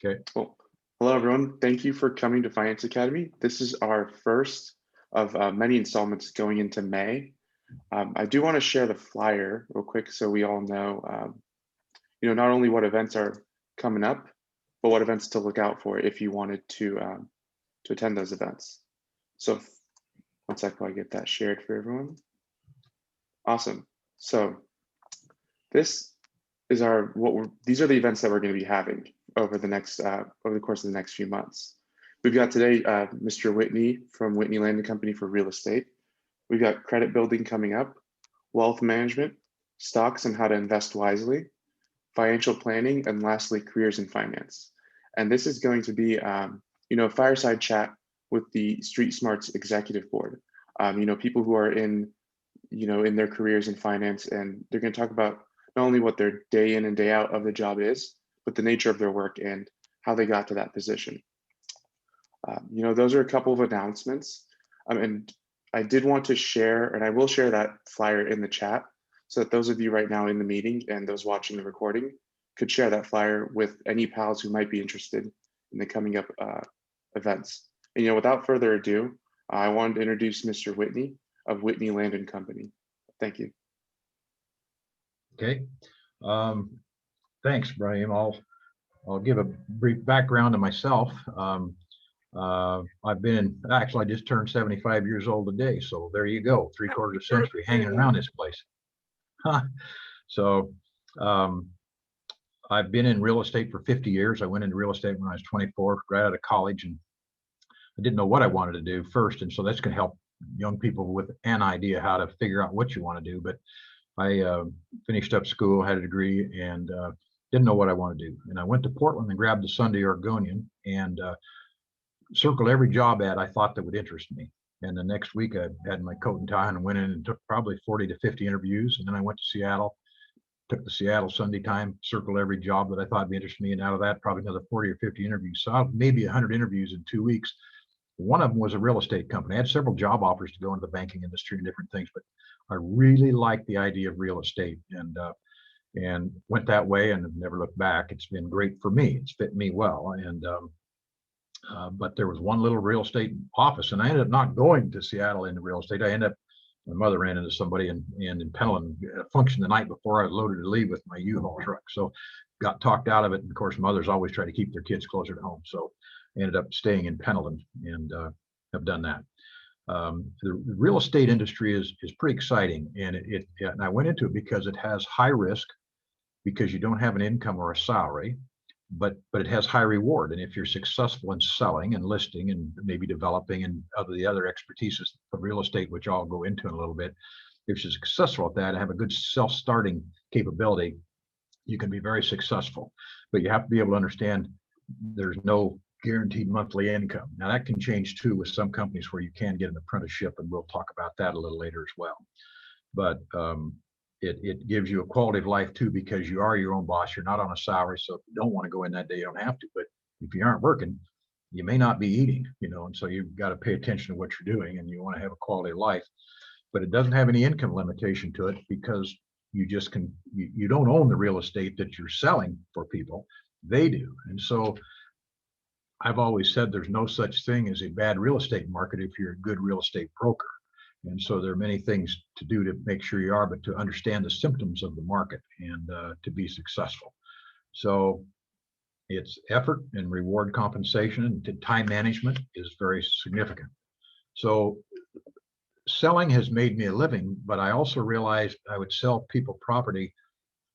Okay. Well, hello everyone. Thank you for coming to Finance Academy. This is our first of many installments going into May. I do want to share the flyer real quick so we all know, not only what events are coming up, but what events to look out for if you wanted to attend those events. So, one sec while I get that shared for everyone. Awesome. So, this is these are the events that we're going to be having over the course of the next few months. We've got today Mr. Whitney from Whitney Land and Company for real estate. We've got credit building coming up, wealth management, stocks and how to invest wisely, financial planning, and lastly, careers in finance. And this is going to be, a fireside chat with the Street Smarts Executive Board. People who are in their careers in finance, and they're going to talk about not only what their day in and day out of the job is, but the nature of their work and how they got to that position. Those are a couple of announcements. And I did want to share, and I will share that flyer in the chat so that those of you right now in the meeting and those watching the recording could share that flyer with any pals who might be interested in the coming up events. And without further ado, I wanted to introduce Mr. Whitney of Whitney Land and Company. Thank you. Okay. Thanks, Brian. I'll give a brief background to myself. I just turned 75 years old today. So there you go, 3/4 century hanging around this place. So I've been in real estate for 50 years. I went into real estate when I was 24, right out of college, and I didn't know what I wanted to do first. And so that's going to help young people with an idea how to figure out what you want to do. But I finished up school, had a degree, and didn't know what I wanted to do. And I went to Portland and grabbed the Sunday Oregonian and circled every job ad I thought that would interest me. And the next week I had my coat and tie and went in and took probably 40 to 50 interviews. And then I went to Seattle, took the Seattle Sunday Times, circled every job that I thought would interested me. And out of that, probably another 40 or 50 interviews. So I had maybe 100 interviews in 2 weeks. One of them was a real estate company. I had several job offers to go into the banking industry and different things, but I really liked the idea of real estate and went that way and have never looked back. It's been great for me. It's fit me well. But there was one little real estate office, and I ended up not going to Seattle into real estate. My mother ran into somebody in Pendleton at a function the night before I was loaded to leave with my U-Haul truck. So got talked out of it. And of course, mothers always try to keep their kids closer to home. So I ended up staying in Pendleton and have done that. The real estate industry is pretty exciting, and and I went into it because it has high risk, because you don't have an income or a salary, but it has high reward. And if you're successful in selling and listing and maybe developing and the other expertise of real estate, which I'll go into in a little bit, if you're successful at that and have a good self-starting capability, you can be very successful. But you have to be able to understand there's no guaranteed monthly income. Now that can change too with some companies where you can get an apprenticeship, and we'll talk about that a little later as well. But it gives you a quality of life too, because you are your own boss. You're not on a salary. So if you don't want to go in that day, you don't have to. But if you aren't working, you may not be eating, and so you've got to pay attention to what you're doing, and you want to have a quality of life. But it doesn't have any income limitation to it, because you don't own the real estate that you're selling for people. They do. And so I've always said there's no such thing as a bad real estate market if you're a good real estate broker. And so there are many things to do to make sure you are, but to understand the symptoms of the market and to be successful. So it's effort and reward compensation, and time management is very significant. So selling has made me a living, but I also realized I would sell people property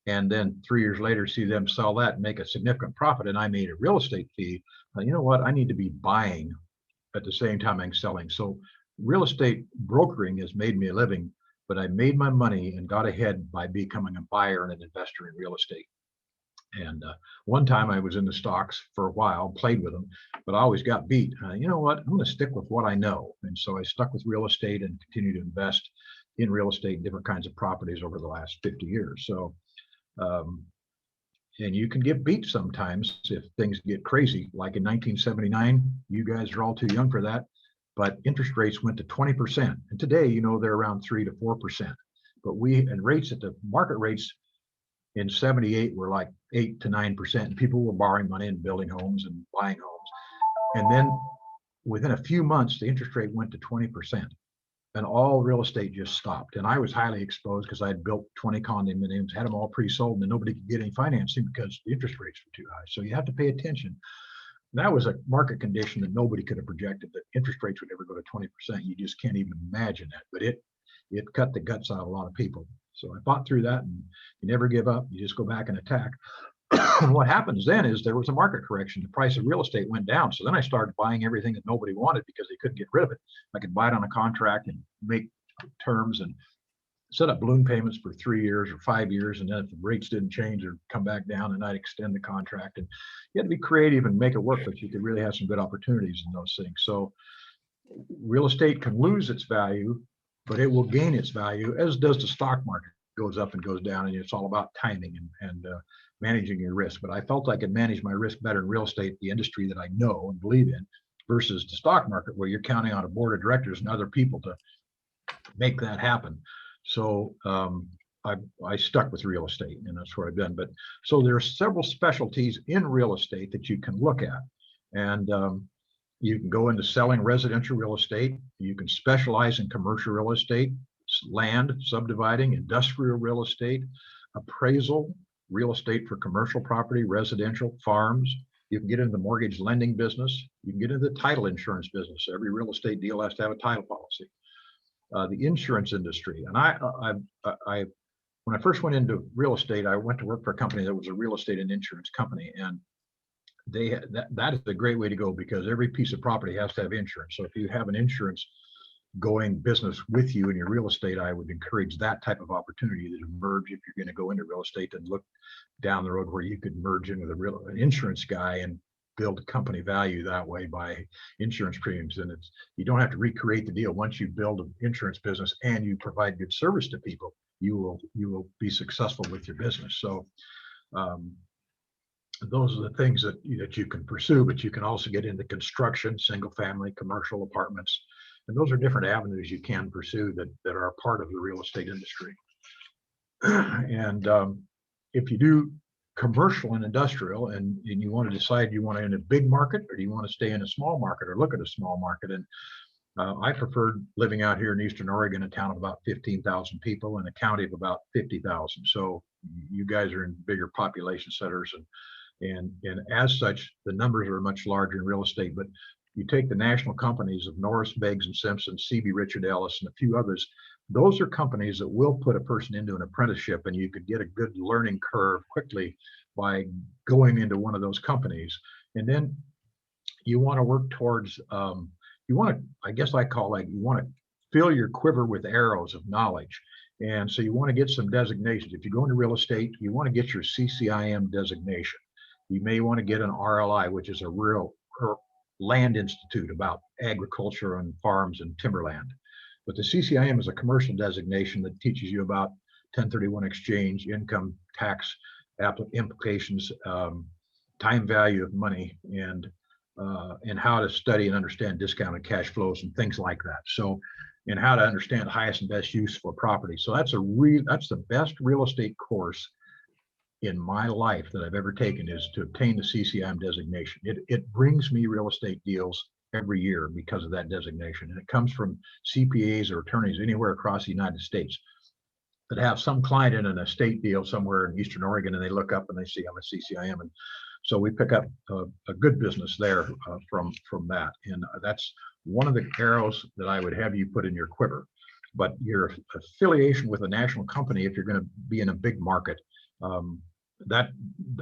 and then 3 years later see them sell that and make a significant profit, and I made a real estate fee. You know what? I need to be buying at the same time I'm selling. So real estate brokering has made me a living, but I made my money and got ahead by becoming a buyer and an investor in real estate. And one time I was in the stocks for a while, played with them, but I always got beat. You know what? I'm going to stick with what I know. And so I stuck with real estate and continue to invest in real estate and different kinds of properties over the last 50 years. So, and you can get beat sometimes if things get crazy. Like in 1979, you guys are all too young for that, but interest rates went to 20%. And today, they're around 3 to 4%. But rates at the market rates In 78 were like 8 to 9%, and people were borrowing money and building homes and buying homes. And then within a few months, the interest rate went to 20%, and all real estate just stopped. And I was highly exposed because I had built 20 condominiums, had them all pre-sold, and nobody could get any financing because the interest rates were too high. So you have to pay attention. That was a market condition that nobody could have projected, that interest rates would ever go to 20%. You just can't even imagine that. But it cut the guts out of a lot of people. So I fought through that, and you never give up. You just go back and attack. What happens then is there was a market correction. The price of real estate went down. So then I started buying everything that nobody wanted because they couldn't get rid of it. I could buy it on a contract and make terms and set up balloon payments for 3 years or 5 years. And then if the rates didn't change or come back down, and I'd extend the contract. And you had to be creative and make it work, but you could really have some good opportunities in those things. So real estate can lose its value, but it will gain its value, as does the stock market. It goes up and goes down, and it's all about timing and managing your risk. But I felt I could manage my risk better in real estate, the industry that I know and believe in, versus the stock market, where you're counting on a board of directors and other people to make that happen. So I stuck with real estate, and that's where I've been. But so there are several specialties in real estate that you can look at, and you can go into selling residential real estate. You can specialize in commercial real estate, land, subdividing, industrial real estate, appraisal, real estate for commercial property, residential, farms. You can get into the mortgage lending business. You can get into the title insurance business. Every real estate deal has to have a title policy. The insurance industry. And I when I first went into real estate, I went to work for a company that was a real estate and insurance company. And that is a great way to go, because every piece of property has to have insurance. So if you have an insurance going business with you in your real estate, I would encourage that type of opportunity to merge if you're going to go into real estate, and look down the road where you could merge in with an insurance guy and build company value that way by insurance premiums. And you don't have to recreate the deal. Once you build an insurance business and you provide good service to people, you will be successful with your business. So those are the things that you can pursue. But you can also get into construction, single family, commercial apartments, and those are different avenues you can pursue that are a part of the real estate industry. And if you do commercial and industrial, and you want to decide, you want to in a big market, or do you want to stay in a small market, or look at a small market? And I preferred living out here in Eastern Oregon, a town of about 15,000 people and a county of about 50,000. So you guys are in bigger population centers, and as such, the numbers are much larger in real estate. But you take the national companies of Norris, Beggs and Simpson, CB Richard Ellis, and a few others. Those are companies that will put a person into an apprenticeship, and you could get a good learning curve quickly by going into one of those companies. And then you want to work towards, I guess I call it, you want to fill your quiver with arrows of knowledge. And so you want to get some designations. If you go into real estate, you want to get your CCIM designation. You may want to get an RLI, which is a real land institute about agriculture and farms and timberland. But the CCIM is a commercial designation that teaches you about 1031 exchange, income tax implications, time value of money, and how to study and understand discounted cash flows and things like that. So, and how to understand highest and best use for property. So that's the best real estate course in my life that I've ever taken, is to obtain the CCIM designation. It brings me real estate deals every year because of that designation. And it comes from CPAs or attorneys anywhere across the United States that have some client in an estate deal somewhere in Eastern Oregon, and they look up and they see I'm a CCIM. And so we pick up a good business there from that. And that's one of the arrows that I would have you put in your quiver. But your affiliation with a national company, if you're going to be in a big market, that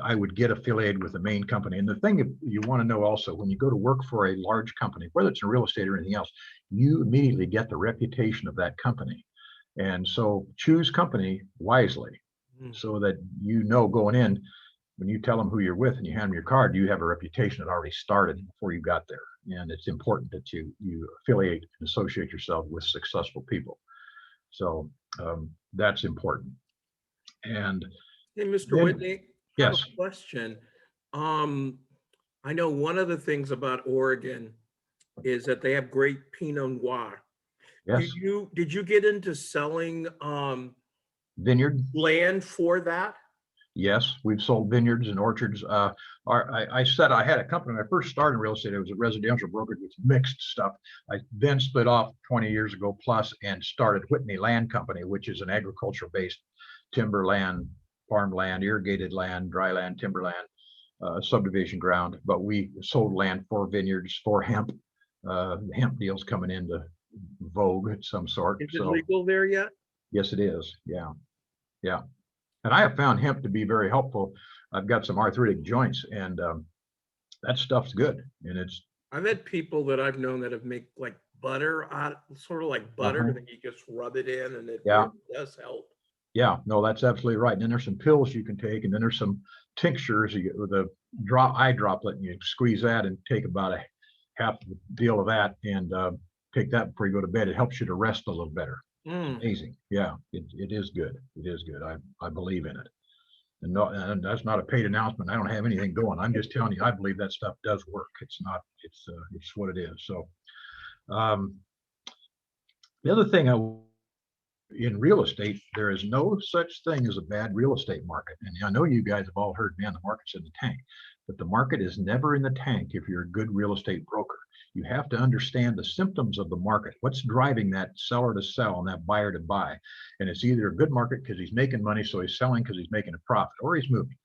I would get affiliated with the main company. And the thing you want to know also, when you go to work for a large company, whether it's in real estate or anything else, you immediately get the reputation of that company. And so choose company wisely, so that going in, when you tell them who you're with and you hand them your card, you have a reputation that already started before you got there. And it's important that you affiliate and associate yourself with successful people. So that's important. And hey, Mr. Whitney, yes. I have a question. I know one of the things about Oregon is that they have great Pinot Noir. Yes. Did you get into selling vineyard land for that? Yes, we've sold vineyards and orchards. I said I had a company when I first started in real estate. It was a residential brokerage with mixed stuff. I then split off 20 years ago plus and started Whitney Land Company, which is an agricultural-based timberland, farmland, irrigated land, dry land, timberland, subdivision ground. But we sold land for vineyards, for hemp. Hemp deals coming into vogue of some sort. Is it So legal there yet? yes, it is. Yeah, yeah. And I have found hemp to be very helpful. I've got some arthritic joints, and that stuff's good. And it's I've had people that I've known that have make like butter out, sort of like butter, Uh-huh. that you just rub it in and it Yeah. really does help. Yeah, no, that's absolutely right. And then there's some pills you can take, and then there's some tinctures you get with a eye droplet, and you squeeze that and take about a half the deal of that, and take that before you go to bed. It helps you to rest a little better. Mm. Amazing. Yeah, it is good. It is good. I believe in it. And no, and that's not a paid announcement. I don't have anything going. I'm just telling you, I believe that stuff does work. It's not, it's what it is. So, um, the other thing in real estate, there is no such thing as a bad real estate market. And I know you guys have all heard, man, the market's in the tank, but the market is never in the tank if you're a good real estate broker. You have to understand the symptoms of the market. What's driving that seller to sell and that buyer to buy? And it's either a good market because he's making money, so he's selling because he's making a profit, or he's moving.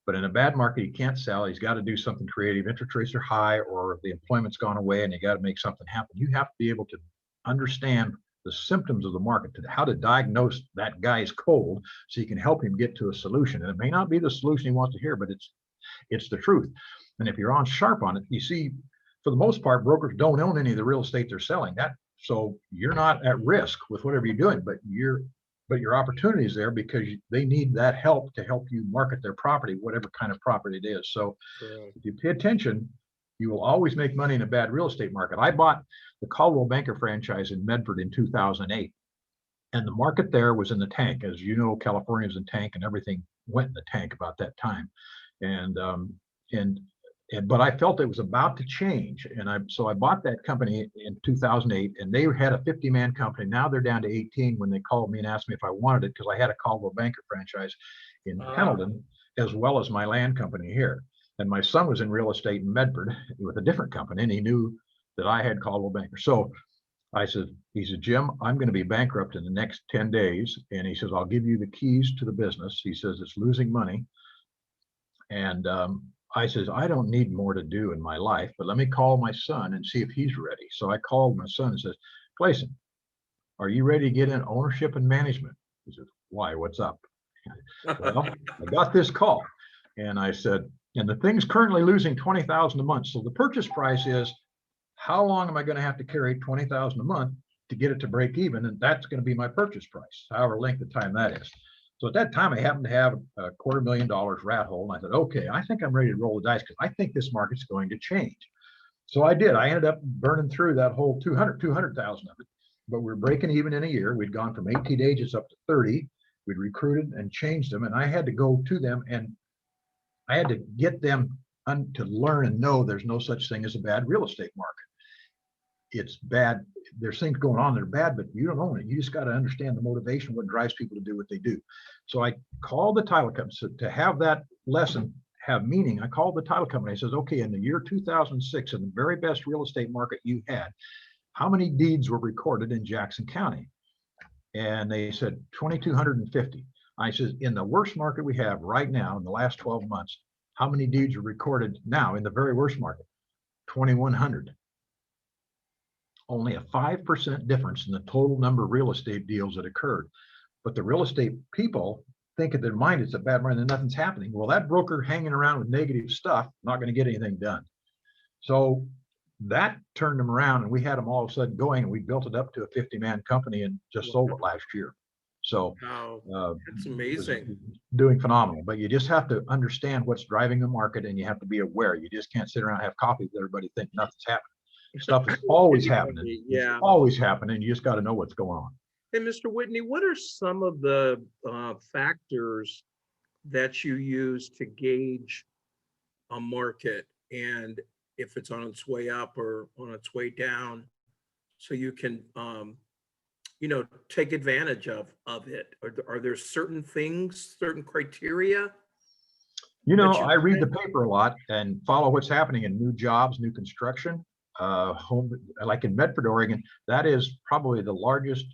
But in a bad market, he can't sell. He's got to do something creative. Interest rates are high, or the employment's gone away, and you got to make something happen. You have to be able to understand the symptoms of the market, to how to diagnose that guy's cold, so you can help him get to a solution. And it may not be the solution he wants to hear, but it's the truth. And if you're on sharp on it, you see, for the most part, brokers don't own any of the real estate they're selling. That so you're not at risk with whatever you're doing, but your opportunity is there because they need that help to help you market their property, whatever kind of property it is. So Correct. if you pay attention, you will always make money in a bad real estate market. I bought the Caldwell Banker franchise in Medford in 2008, and the market there was in the tank. As you know, California was in tank, and everything went in the tank about that time. And and but I felt it was about to change, and I bought that company in 2008, and they had a 50-man company. Now they're down to 18 when they called me and asked me if I wanted it, because I had a Caldwell Banker franchise in Pendleton as well as my land company here. And my son was in real estate in Medford with a different company, and he knew that I had Caldwell Banker. So he said, Jim, I'm going to be bankrupt in the next 10 days. And he says, I'll give you the keys to the business. He says, it's losing money. And I says, I don't need more to do in my life, but let me call my son and see if he's ready. So I called my son and says, Clayson, are you ready to get in ownership and management? He says, why, what's up? Well, I got this call, and I said, and the thing's currently losing 20,000 a month. So the purchase price is, how long am I going to have to carry 20,000 a month to get it to break even? And that's going to be my purchase price, however length of time that is. So at that time, I happened to have a $250,000 rat hole. And I said, okay, I think I'm ready to roll the dice, because I think this market's going to change. So I did. I ended up burning through that whole 200,000 of it, but we're breaking even in a year. We'd gone from 18 agents up to 30. We'd recruited and changed them. And I had to go to them, and I had to get them to learn and know there's no such thing as a bad real estate market. It's bad. There's things going on that are bad, but you don't own it. You just got to understand the motivation, what drives people to do what they do. So I called the title company. So to have that lesson have meaning, I called the title company. I says, okay, in the year 2006, in the very best real estate market you had, how many deeds were recorded in Jackson County? And they said 2,250. I says, in the worst market we have right now, in the last 12 months, how many deeds are recorded now in the very worst market? 2,100. Only a 5% difference in the total number of real estate deals that occurred. But the real estate people think in their mind it's a bad market and nothing's happening. Well, that broker hanging around with negative stuff, not going to get anything done. So that turned them around, and we had them all of a sudden going, and we built it up to a 50-man company and just sold it last year. So wow, that's amazing. Doing phenomenal. But you just have to understand what's driving the market, and you have to be aware. You just can't sit around and have coffee with everybody think nothing's happening. Stuff is always happening. Yeah, it's always happening. You just got to know what's going on. Hey, Mr. Whitney, what are some of the factors that you use to gauge a market, and if it's on its way up or on its way down, so you can take advantage of it? Are there certain things, certain criteria You know, But you I read the said- paper a lot and follow what's happening in new jobs, new construction. Home, like in Medford, Oregon, that is probably the largest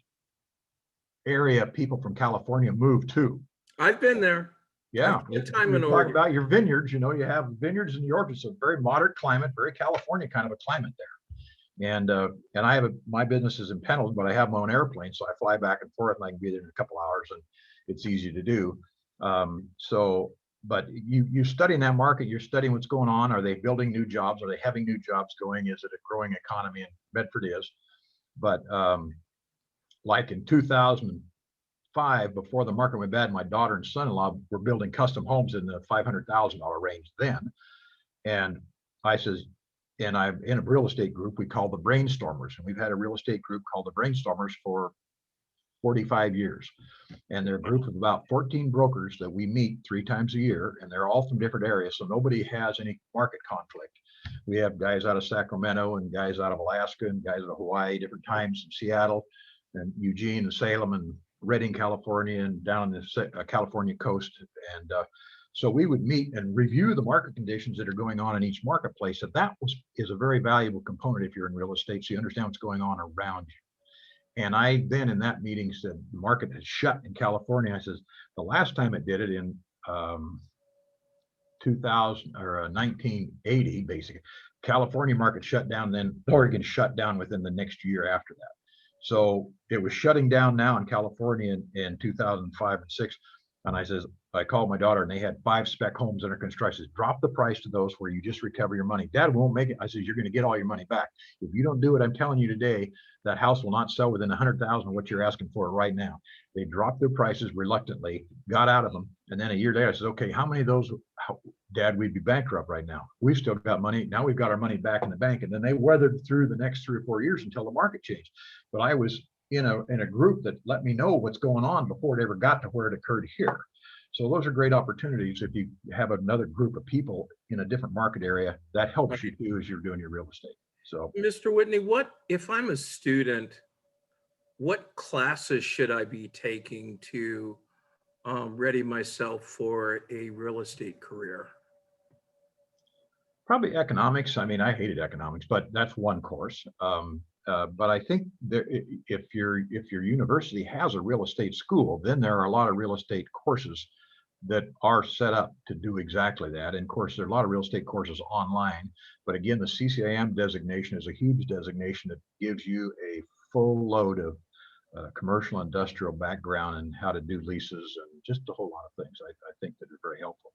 area people from California move to. I've been there. Yeah, I've spent time you in talk Oregon. about your vineyards, you know, you have vineyards in New York. It's a very moderate climate, very California kind of a climate there. And I have my business is in Pendleton, but I have my own airplane, so I fly back and forth, and I can be there in a couple hours, and it's easy to do. But you studying that market, you're studying what's going on. Are they building new jobs? Are they having new jobs going? Is it a growing economy? And Medford is. But like in 2005, before the market went bad, my daughter and son-in-law were building custom homes in the $500,000 range then. And I says, and I'm in a real estate group we call the Brainstormers. And we've had a real estate group called the Brainstormers for 45 years. And they're a group of about 14 brokers that we meet 3 times a year, and they're all from different areas. So nobody has any market conflict. We have guys out of Sacramento and guys out of Alaska and guys out of Hawaii, different times in Seattle and Eugene and Salem and Redding, California, and down the California coast. And so we would meet and review the market conditions that are going on in each marketplace. And that is a very valuable component if you're in real estate, so you understand what's going on around you. And I then in that meeting said the market has shut in California. I says the last time it did it in 2000 or 1980, basically, California market shut down. Then Oregon shut down within the next year after that. So it was shutting down now in California in 2005 and 6. And I called my daughter, and they had 5 spec homes under construction. Drop the price to those where you just recover your money. Dad won't make it. I said, you're going to get all your money back. If you don't do it, I'm telling you today, that house will not sell within 100,000 of what you're asking for right now. They dropped their prices reluctantly, got out of them. And then a year later, I said, okay, how many of those, Dad, we'd be bankrupt right now. We've still got money. Now we've got our money back in the bank. And then they weathered through the next 3 or 4 years until the market changed. But I was in a group that let me know what's going on before it ever got to where it occurred here. So those are great opportunities. If you have another group of people in a different market area, that helps you too as you're doing your real estate. So, Mr. Whitney, what if I'm a student, what classes should I be taking to ready myself for a real estate career? probably economics. I mean, I hated economics, but that's one course. But I think that if your university has a real estate school, then there are a lot of real estate courses that are set up to do exactly that. And of course, there are a lot of real estate courses online. But again, the CCIM designation is a huge designation that gives you a full load of commercial industrial background and how to do leases and just a whole lot of things. I think that are very helpful.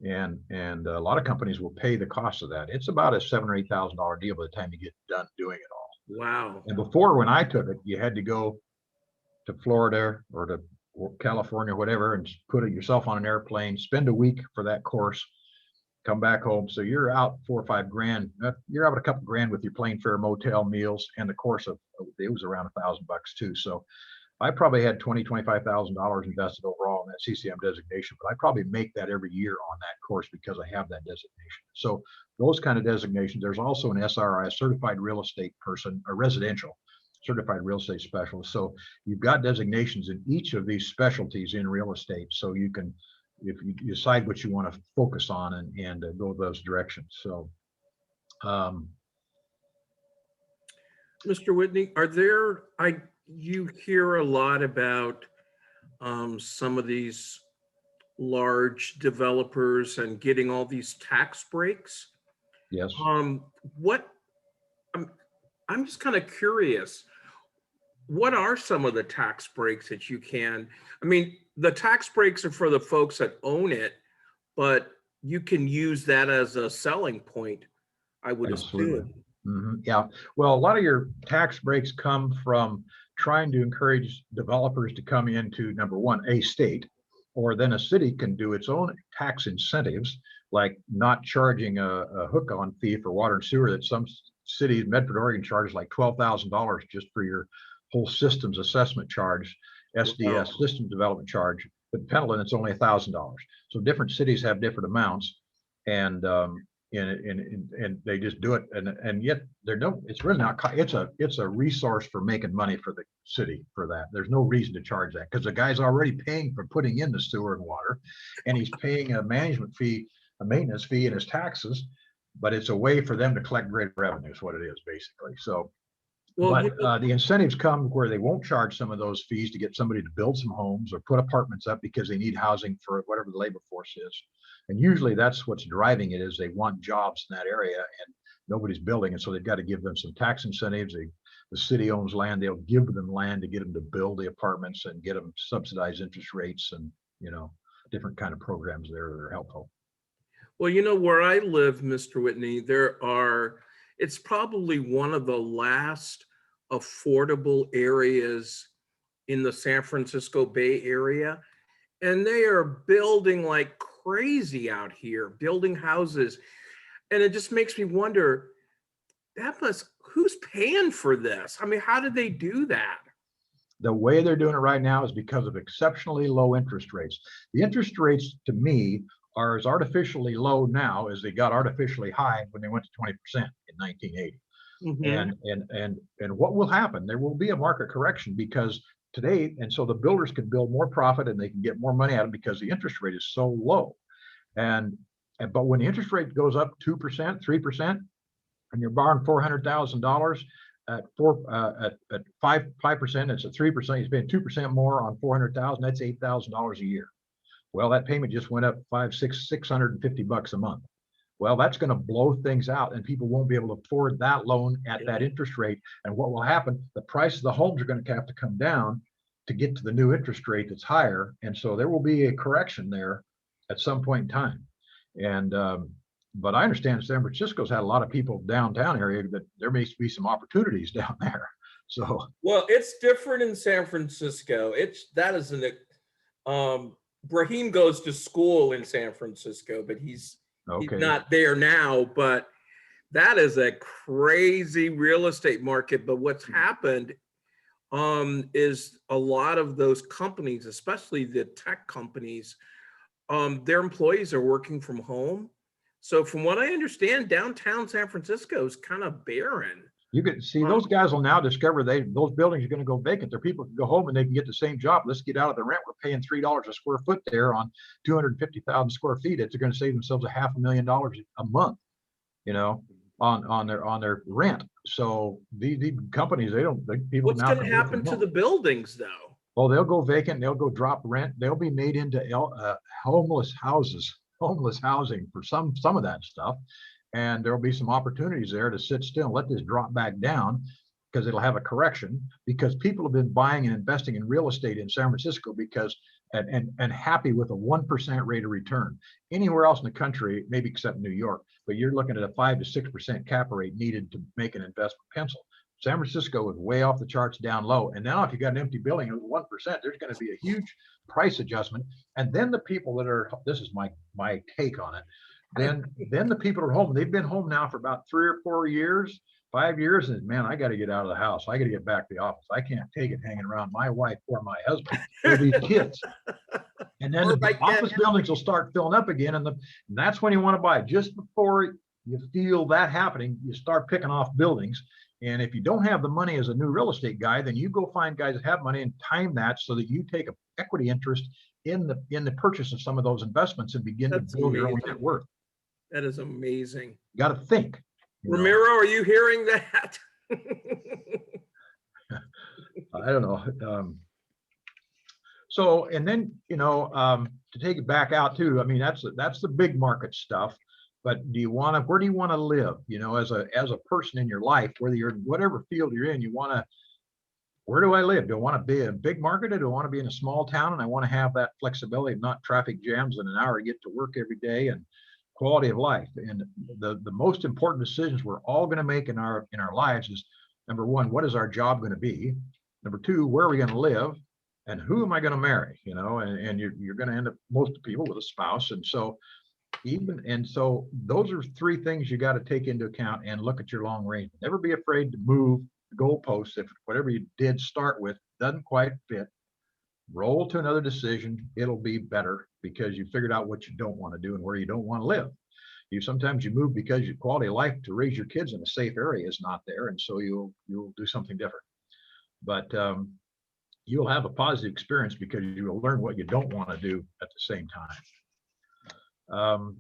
And a lot of companies will pay the cost of that. It's about a $7,000 or $8,000 deal by the time you get done doing it all. Wow. And before, when I took it, you had to go to Florida or to California, whatever, and put yourself on an airplane, spend a week for that course, come back home. So you're out $4 or $5 grand. You're out a couple grand with your plane fare, motel, meals, and the course of it was around $1,000 too. So I probably had $20,000, $25,000 invested overall in that CCM designation, but I probably make that every year on that course because I have that designation. So those kind of designations. There's also an SRI, a certified real estate person, a residential certified real estate specialist. So you've got designations in each of these specialties in real estate. So you can, if you decide what you want to focus on and go those directions. So, Mr. Whitney, you hear a lot about some of these large developers and getting all these tax breaks. yes. I'm just kind of curious. What are some of the tax breaks that you can? I mean, the tax breaks are for the folks that own it, but you can use that as a selling point, I would Absolutely. assume. Yeah. Well, a lot of your tax breaks come from trying to encourage developers to come into, number one, a state, or then a city can do its own tax incentives, like not charging a hook-on fee for water and sewer that some cities, Medford, Oregon, charges like $12,000 just for your whole systems assessment charge, SDS, Wow. system development charge. But Pendleton, it's only $1,000. So different cities have different amounts. And and they just do it, and yet it's really not, it's a resource for making money for the city for that. There's no reason to charge that because the guy's already paying for putting in the sewer and water, and he's paying a management fee, a maintenance fee in his taxes, but it's a way for them to collect greater revenue is what it is basically. So, Well, but the incentives come where they won't charge some of those fees to get somebody to build some homes or put apartments up because they need housing for whatever the labor force is. And usually that's what's driving it, is they want jobs in that area and nobody's building. And so they've got to give them some tax incentives. The city owns land. They'll give them land to get them to build the apartments and get them subsidized interest rates and, different kind of programs there that are helpful. Well, where I live, Mr. Whitney, it's probably one of the last affordable areas in the San Francisco Bay Area. And they are building like crazy out here, building houses. And it just makes me wonder, who's paying for this? I mean, how did they do that? The way they're doing it right now is because of exceptionally low interest rates. The interest rates, to me, are as artificially low now as they got artificially high when they went to 20% in 1980. Mhm. And what will happen? There will be a market correction because today, and so the builders can build more profit and they can get more money out of it because the interest rate is so low. But when the interest rate goes up 2%, 3%, and you're borrowing $400,000 at 5%, it's at 3%. You're paying 2% more on 400,000. That's $8,000 a year. Well, that payment just went up $650 a month. Well, that's going to blow things out and people won't be able to afford that loan at that interest rate. And what will happen? The price of the homes are going to have to come down to get to the new interest rate that's higher. And so there will be a correction there at some point in time. And, but I understand San Francisco's had a lot of people downtown area that there may be some opportunities down there. So, well, it's different in San Francisco. Brahim goes to school in San Francisco, but he's not there now. But that is a crazy real estate market. But what's happened is a lot of those companies, especially the tech companies, their employees are working from home. So from what I understand, downtown San Francisco is kind of barren. You can see those guys will now discover those buildings are going to go vacant. Their people can go home and they can get the same job. Let's get out of the rent. We're paying $3 a square foot there on 250,000 square feet. It's going to save themselves $500,000 a month, on their rent. So the companies, people. What's going to happen to the buildings though? Well, they'll go vacant. They'll go drop rent. They'll be made into homeless housing for some of that stuff. And there'll be some opportunities there to sit still and let this drop back down because it'll have a correction, because people have been buying and investing in real estate in San Francisco because and happy with a 1% rate of return. Anywhere else in the country, maybe except New York, but you're looking at a 5 to 6% cap rate needed to make an investment pencil. San Francisco is way off the charts down low. And now if you got an empty building with 1%, there's going to be a huge price adjustment. And then the people this is my take on it. Then the people are home. They've been home now for about 3 or 4 years, 5 years, and man, I got to get out of the house. I got to get back to the office. I can't take it hanging around my wife or my husband or these kids. And then the office buildings will start filling up again, and that's when you want to buy. Just before you feel that happening, you start picking off buildings. And if you don't have the money as a new real estate guy, then you go find guys that have money and time that so that you take an equity interest in the purchase of some of those investments and begin to build your own net worth. That is amazing. You got to think. Ramiro, are you hearing that? I don't know. So, and then, to take it back out too, I mean, that's the big market stuff. But where do you want to live? As a person in your life, whether you're in whatever field you're in, where do I live? Do I want to be a big market, or do I want to be in a small town and I want to have that flexibility of not traffic jams in an hour to get to work every day and quality of life? And the most important decisions we're all going to make in our lives is, number one, what is our job going to be? Number two, where are we going to live? And who am I going to marry? And you're going to end up, most people, with a spouse. And so those are 3 things you got to take into account and look at your long range. Never be afraid to move the goalposts. If whatever you did start with doesn't quite fit, roll to another decision. It'll be better because you figured out what you don't want to do and where you don't want to live. Sometimes you move because your quality of life to raise your kids in a safe area is not there, and so you'll do something different. But you'll have a positive experience because you'll learn what you don't want to do at the same time.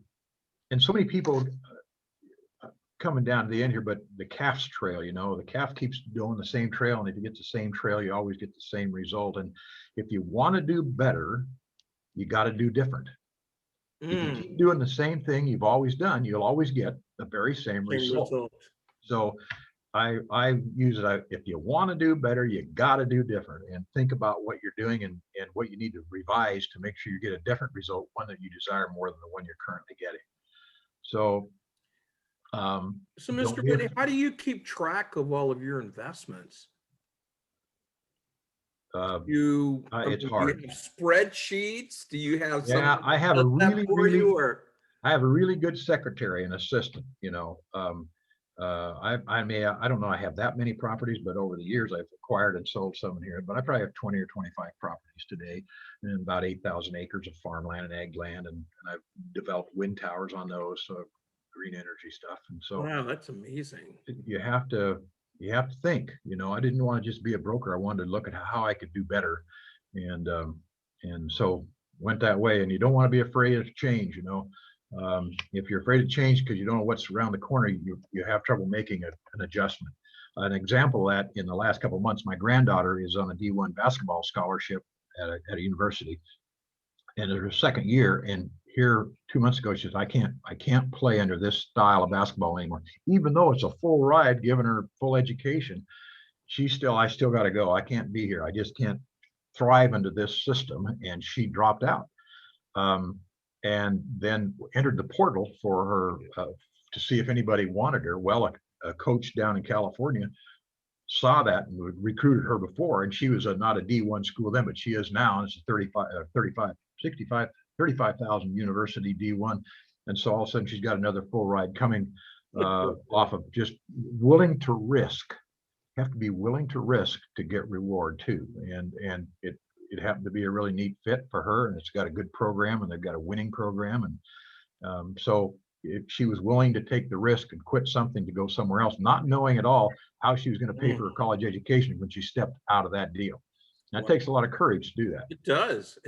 And so many people coming down to the end here, but the calf's trail, the calf keeps doing the same trail, and if you get the same trail, you always get the same result. And if you want to do better, you got to do different. If you keep doing the same thing you've always done, you'll always get the very same result. So I use it. If you want to do better, you got to do different, and think about what you're doing and what you need to revise to make sure you get a different result, one that you desire more than the one you're currently getting. So, Mr. Whitney, how do you keep track of all of your investments? It's hard. Do you have spreadsheets? Do you have I have a really good secretary and assistant. I don't know, I have that many properties, but over the years I've acquired and sold some in here, but I probably have 20 or 25 properties today, and about 8,000 acres of farmland and ag land, and I've developed wind towers on those, so green energy stuff. And so, wow, that's amazing. You have to think. I didn't want to just be a broker. I wanted to look at how I could do better, and so went that way. And you don't want to be afraid of change. If you're afraid of change because you don't know what's around the corner, you have trouble making an adjustment. An example of that, in the last couple of months, my granddaughter is on a D1 basketball scholarship at a university, and it's her second year. And here 2 months ago, she says, I can't play under this style of basketball anymore, even though it's a full ride, giving her full education. I still got to go. I can't be here. I just can't thrive under this system. And she dropped out. And then entered the portal for her to see if anybody wanted her. Well, a coach down in California saw that and recruited her before, and she was not a D1 school then, but she is now. It's a 35,000 university D1, and so all of a sudden she's got another full ride coming off of just willing to risk. You have to be willing to risk to get reward too, and it happened to be a really neat fit for her, and it's got a good program, and they've got a winning program. And so if she was willing to take the risk and quit something to go somewhere else, not knowing at all how she was going to pay for her college education when she stepped out of that deal. That takes a lot of courage to do that. It does.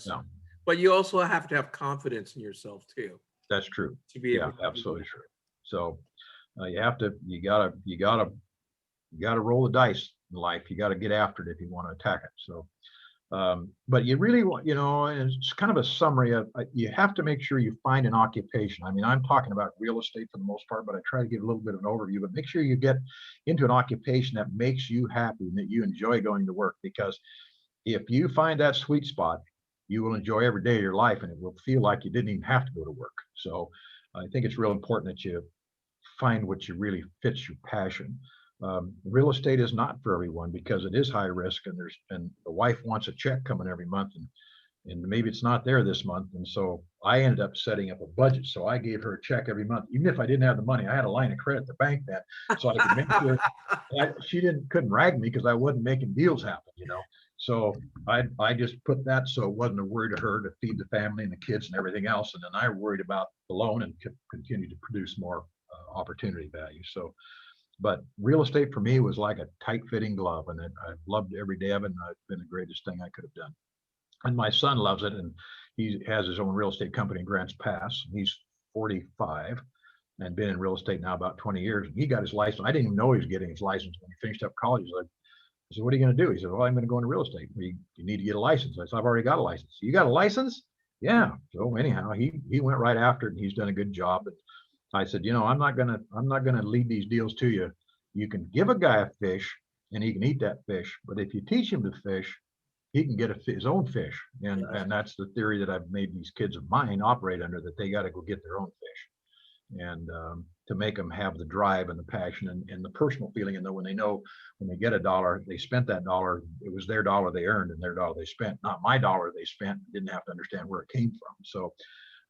No. But you also have to have confidence in yourself too. That's true. To be able to absolutely true. So you gotta roll the dice in life. You got to get after it if you want to attack it. So, but you really want, and it's kind of a summary of, you have to make sure you find an occupation. I mean, I'm talking about real estate for the most part, but I try to give a little bit of an overview, but make sure you get into an occupation that makes you happy and that you enjoy going to work, because if you find that sweet spot, you will enjoy every day of your life, and it will feel like you didn't even have to go to work. So I think it's real important that you find what you really fits your passion. Real estate is not for everyone because it is high risk, and the wife wants a check coming every month, and maybe it's not there this month. And so I ended up setting up a budget. So I gave her a check every month, even if I didn't have the money. I had a line of credit at the bank then, so I could make sure she couldn't rag me because I wasn't making deals happen, So I just put that so it wasn't a worry to her to feed the family and the kids and everything else. And then I worried about the loan and continue to produce more opportunity value. So, but real estate for me was like a tight fitting glove, and I loved every day of it, and it's been the greatest thing I could have done. And my son loves it, and he has his own real estate company in Grants Pass. He's 45 and been in real estate now about 20 years. And he got his license. I didn't even know he was getting his license when he finished up college. I said, what are you going to do? He said, well, I'm going to go into real estate. You need to get a license. I said, I've already got a license. You got a license? Yeah. So anyhow, he went right after it, and he's done a good job. And I said, I'm not gonna lead these deals to you. You can give a guy a fish and he can eat that fish, but if you teach him to fish, he can get his own fish. And that's the theory that I've made these kids of mine operate under, that they got to go get their own fish, and to make them have the drive and the passion and the personal feeling. And then when they get a dollar, they spent that dollar, it was their dollar they earned and their dollar they spent, not my dollar they spent, didn't have to understand where it came from. So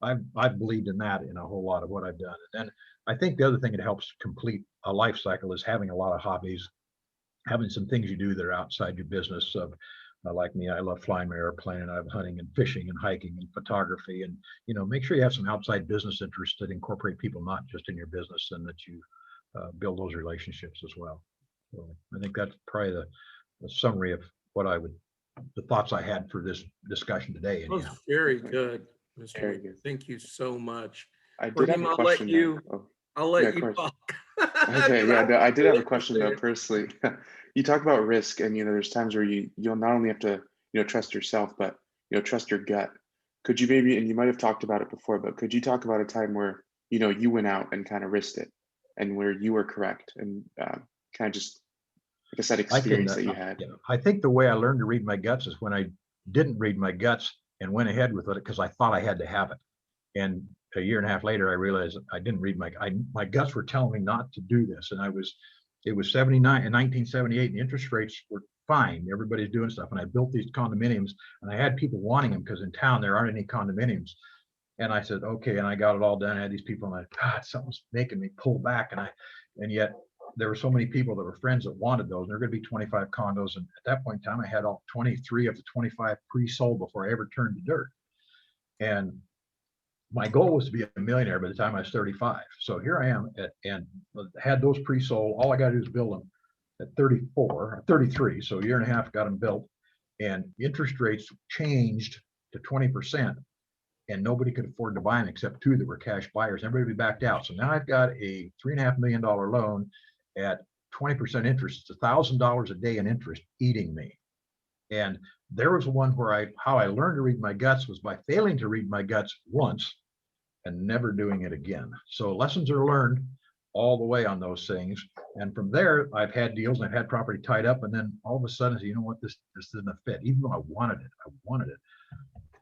I've believed in that in a whole lot of what I've done. And then I think the other thing that helps complete a life cycle is having a lot of hobbies, having some things you do that are outside your business. Like me, I love flying my airplane, and I have hunting and fishing and hiking and photography. And, make sure you have some outside business interests that incorporate people, not just in your business, and that you build those relationships as well. So I think that's probably the summary of the thoughts I had for this discussion today. That was Anyhow. very good, Mr. Very Lee. good. Thank you so much. I did have Raheem, a I'll let question. you, Oh, I'll yeah, let of you course. talk. Okay, 'Cause yeah, no, I did have a really question though, interested. personally. You talk about risk, and there's times where you'll not only have to trust yourself, but trust your gut. Could you maybe, and you might have talked about it before, but could you talk about a time where you went out and kind of risked it, and where you were correct, and kind of just like I said, experience that you had? I think the way I learned to read my guts is when I didn't read my guts and went ahead with it because I thought I had to have it. And a year and a half later, I realized I didn't read my guts were telling me not to do this. And it was 79 in 1978, and the interest rates were fine. Everybody's doing stuff. And I built these condominiums, and I had people wanting them because in town there aren't any condominiums. And I said, okay. And I got it all done. I had these people, and God, something's making me pull back. And yet there were so many people that were friends that wanted those. And there were going to be 25 condos. And at that point in time, I had all 23 of the 25 pre-sold before I ever turned to dirt. And my goal was to be a millionaire by the time I was 35. So here I am and had those pre-sold. All I got to do is build them at 34 or 33. So a year and a half got them built, and interest rates changed to 20%, and nobody could afford to buy them except two that were cash buyers. Everybody backed out. So now I've got a $3.5 million loan at 20% interest. It's $1,000 a day in interest eating me. And there was one where how I learned to read my guts was by failing to read my guts once and never doing it again. So lessons are learned all the way on those things. And from there, I've had deals and I've had property tied up. And then all of a sudden, you know what, this isn't a fit. Even though I wanted it.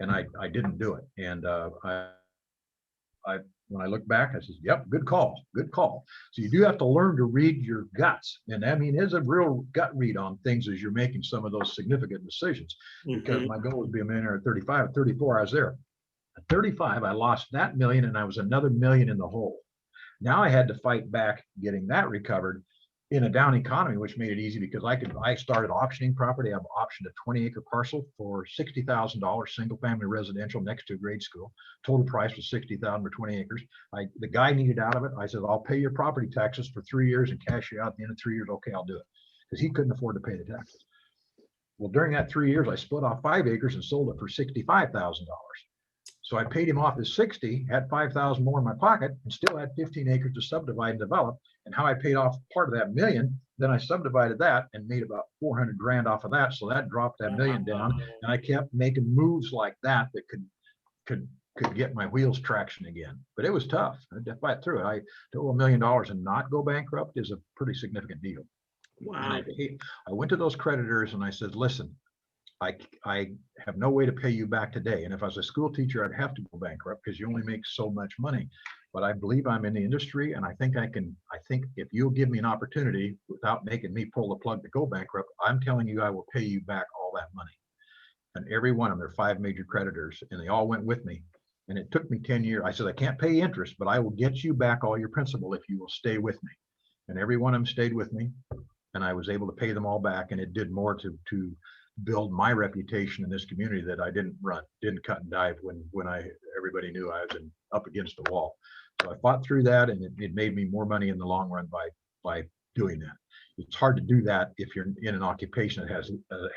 And I didn't do it. And when I look back, I said, yep, good call. So you do have to learn to read your guts. And I mean, there's a real gut read on things as you're making some of those significant decisions. Because my goal was to be a millionaire at 35. At 34, I was there. At 35, I lost that million, and I was another million in the hole. Now I had to fight back getting that recovered in a down economy, which made it easy because I started auctioning property. I've optioned a 20-acre parcel for $60,000, single family residential next to a grade school. Total price was $60,000 for 20 acres. The guy needed out of it. I said, I'll pay your property taxes for 3 years and cash you out at the end of 3 years. Okay, I'll do it. Because he couldn't afford to pay the taxes. Well, during that 3 years, I split off 5 acres and sold it for $65,000. So I paid him off his 60, had 5,000 more in my pocket, and still had 15 acres to subdivide and develop. And how I paid off part of that million, then I subdivided that and made about 400 grand off of that. So that dropped that million down, and I kept making moves like that could get my wheels traction again. But it was tough. I had to fight through it. To owe $1 million and not go bankrupt is a pretty significant deal. Wow. And I went to those creditors and I said, listen, I have no way to pay you back today. And if I was a school teacher, I'd have to go bankrupt because you only make so much money. But I believe I'm in the industry, and I think if you'll give me an opportunity without making me pull the plug to go bankrupt, I'm telling you, I will pay you back all that money. And every one of them, there are 5 major creditors, and they all went with me. And it took me 10 years. I said, I can't pay interest, but I will get you back all your principal if you will stay with me. And every one of them stayed with me, and I was able to pay them all back. And it did more to build my reputation in this community that I didn't cut and dive when everybody knew I was up against the wall. So I fought through that, and it made me more money in the long run by doing that. It's hard to do that if you're in an occupation that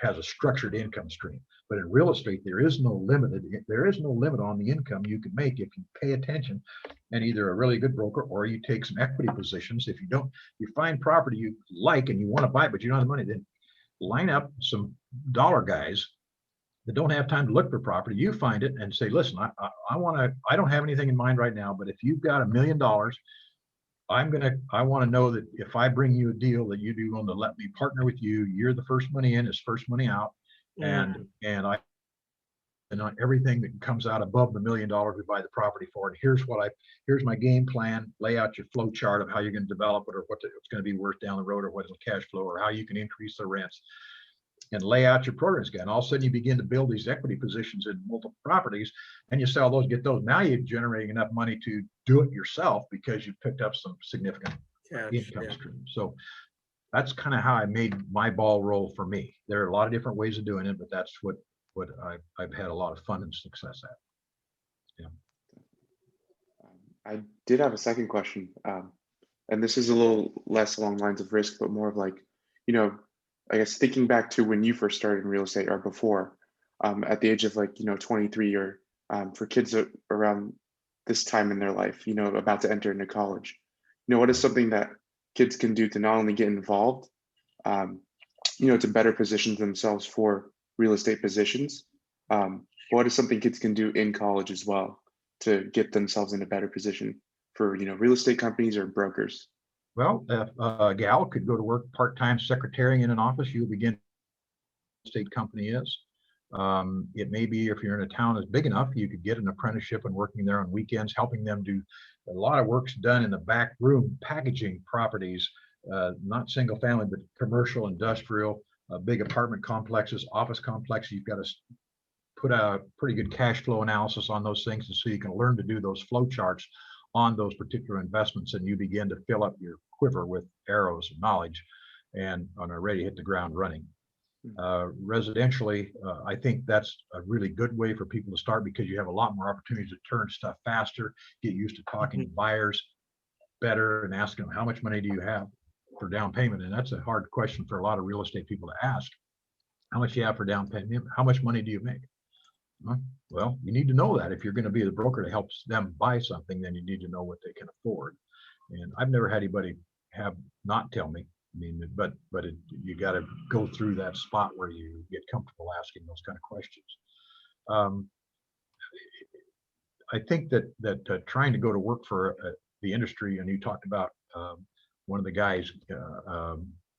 has a structured income stream. But in real estate, there is no limit on the income you can make if you pay attention, and either a really good broker or you take some equity positions. If you find property you like and you want to buy it, but you don't have the money, then line up some dollar guys that don't have time to look for property. You find it and say, listen, I don't have anything in mind right now, but if you've got $1 million, I want to know that if I bring you a deal that you'd be willing to let me partner with you. You're the first money in, is first money out. And on everything that comes out above the $1 million, we buy the property for it. Here's my game plan. Lay out your flow chart of how you're going to develop it, or what it's going to be worth down the road, or what is the cash flow, or how you can increase the rents, and lay out your programs again. All of a sudden you begin to build these equity positions in multiple properties, and you sell those, get those. Now you're generating enough money to do it yourself because you've picked up some significant income stream. So that's kind of how I made my ball roll for me. There are a lot of different ways of doing it, but that's what I've had a lot of fun and success at. I did have a second question, and this is a little less along lines of risk, but more of like, you know, I guess thinking back to when you first started in real estate or before, at the age of like, 23, or for kids around this time in their life, about to enter into college, what is something that kids can do to not only get involved, um, to better position themselves for real estate positions? What is something kids can do in college as well to get themselves in a better position for, real estate companies or brokers? Well, if a gal could go to work part-time secretary in an office, you'll begin estate company is. It may be if you're in a town that's big enough, you could get an apprenticeship and working there on weekends, helping them do a lot of work's done in the back room, packaging properties, not single family, but commercial, industrial, big apartment complexes, office complexes. You've got to put a pretty good cash flow analysis on those things, and so you can learn to do those flow charts on those particular investments, and you begin to fill up your quiver with arrows of knowledge and are ready to hit the ground running. Residentially, I think that's a really good way for people to start, because you have a lot more opportunities to turn stuff faster, get used to talking to buyers better and asking them, how much money do you have for down payment? And that's a hard question for a lot of real estate people to ask. How much you have for down payment? How much money do you make? Well, you need to know that. If you're going to be the broker that helps them buy something, then you need to know what they can afford. And I've never had anybody have not tell me. I mean, but you got to go through that spot where you get comfortable asking those kind of questions. I think that trying to go to work for the industry, and you talked about one of the guys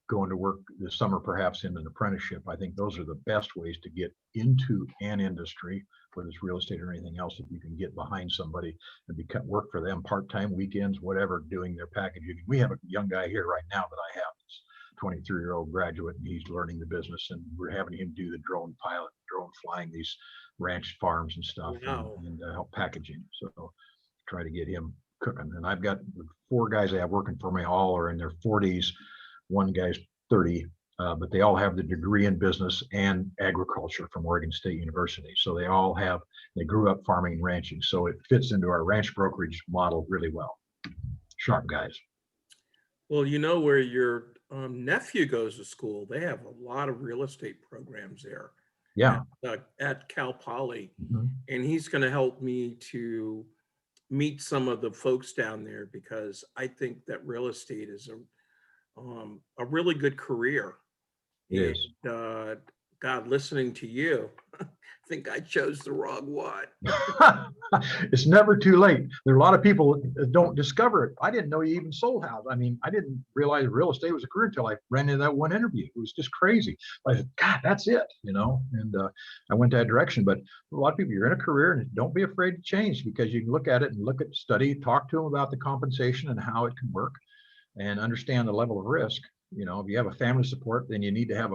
going to work this summer, perhaps in an apprenticeship. I think those are the best ways to get into an industry, whether it's real estate or anything else. If you can get behind somebody and work for them part-time, weekends, whatever, doing their packaging. We have a young guy here right now that I have, this 23-year-old graduate, and he's learning the business, and we're having him do the drone pilot, drone flying these ranch farms and stuff. Wow. and help packaging. So try to get him cooking. And I've got 4 guys I have working for me, all are in their 40s. One guy's 30, but they all have the degree in business and agriculture from Oregon State University. So they grew up farming and ranching. So it fits into our ranch brokerage model really well. Sharp guys. Well, where your nephew goes to school, they have a lot of real estate programs there. Yeah. At Cal Poly. Mm-hmm. And he's going to help me to meet some of the folks down there, because I think that real estate is a really good career. It is. And God, listening to you, I think I chose the wrong one. It's never too late. There are a lot of people that don't discover it. I didn't know you even sold houses. I mean, I didn't realize real estate was a career until I ran into that one interview. It was just crazy. I said, God, that's it, and I went that direction. But a lot of people, you're in a career, and don't be afraid to change, because you can look at it and study, talk to them about the compensation and how it can work, and understand the level of risk. If you have a family support, then you need to have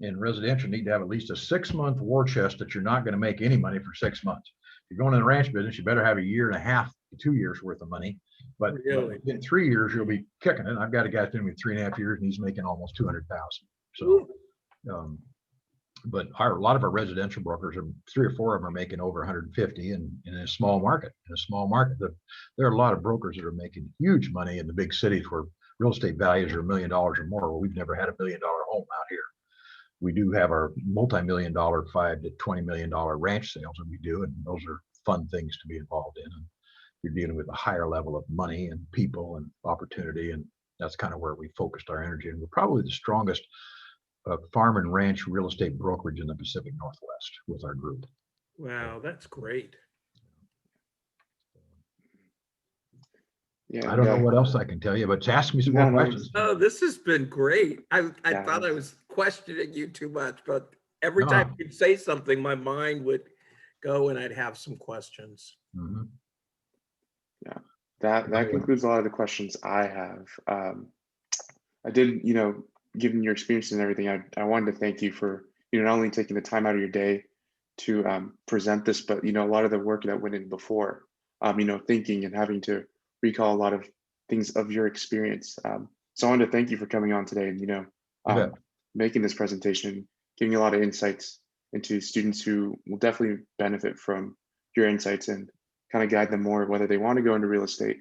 in residential, need to have at least a 6-month war chest that you're not going to make any money for 6 months. If you're going in the ranch business, you better have 1.5 years to 2 years worth of money. But Really? in 3 years, you'll be kicking it. I've got a guy doing me 3.5 years, and he's making almost 200,000. So, but a lot of our residential brokers, 3 or 4 of them are making over 150, and in a small market. There are a lot of brokers that are making huge money in the big cities where real estate values are $1 million or more. Well, we've never had $1 million home out here. We do have our multi-million dollar, $5 to $20 million ranch sales that we do, and those are fun things to be involved in. And you're dealing with a higher level of money and people and opportunity, and that's kind of where we focused our energy. And we're probably the strongest farm and ranch real estate brokerage in the Pacific Northwest with our group. Wow, that's great. Yeah, I don't know what else I can tell you, but ask me some more questions. Oh, this has been great. I Yeah. thought I was questioning you too much, but every time you'd say something, my mind would go and I'd have some questions. Mm-hmm. Yeah, that concludes a lot of the questions I have. I did, given your experience and everything, I wanted to thank you for, not only taking the time out of your day to present this, but, a lot of the work that went in before, thinking and having to recall a lot of things of your experience. So I wanted to thank you for coming on today and, You bet. making this presentation, giving a lot of insights into students who will definitely benefit from your insights and kind of guide them more, whether they want to go into real estate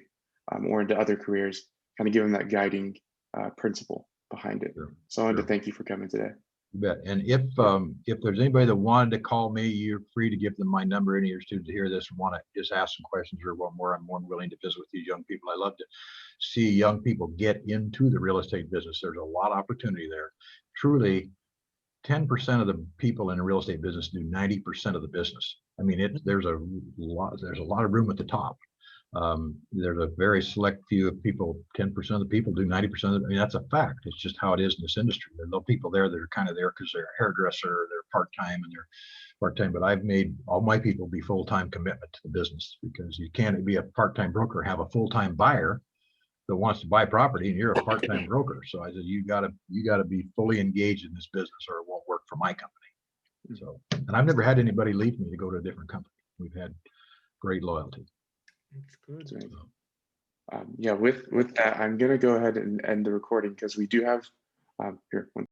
or into other careers, kind of give them that guiding principle behind it. Sure, So I wanted sure. to thank you for coming today. You bet. And if there's anybody that wanted to call me, you're free to give them my number. Any of your students hear this and want to just ask some questions or want more, I'm more than willing to visit with these young people. I love to see young people get into the real estate business. There's a lot of opportunity there. Truly, 10% of the people in the real estate business do 90% of the business. I mean, there's a lot of room at the top. There's a very select few of people, 10% of the people do 90% of it. I mean, that's a fact. It's just how it is in this industry. There are no people there that are kind of there because they're a hairdresser, they're part-time and they're part-time. But I've made all my people be full-time commitment to the business, because you can't be a part-time broker, have a full-time buyer that wants to buy property and you're a part-time broker. So I said, you gotta be fully engaged in this business or it won't work for my company. So, and I've never had anybody leave me to go to a different company. We've had great loyalty. That's good. So, yeah, with that, I'm gonna go ahead and end the recording because we do have here.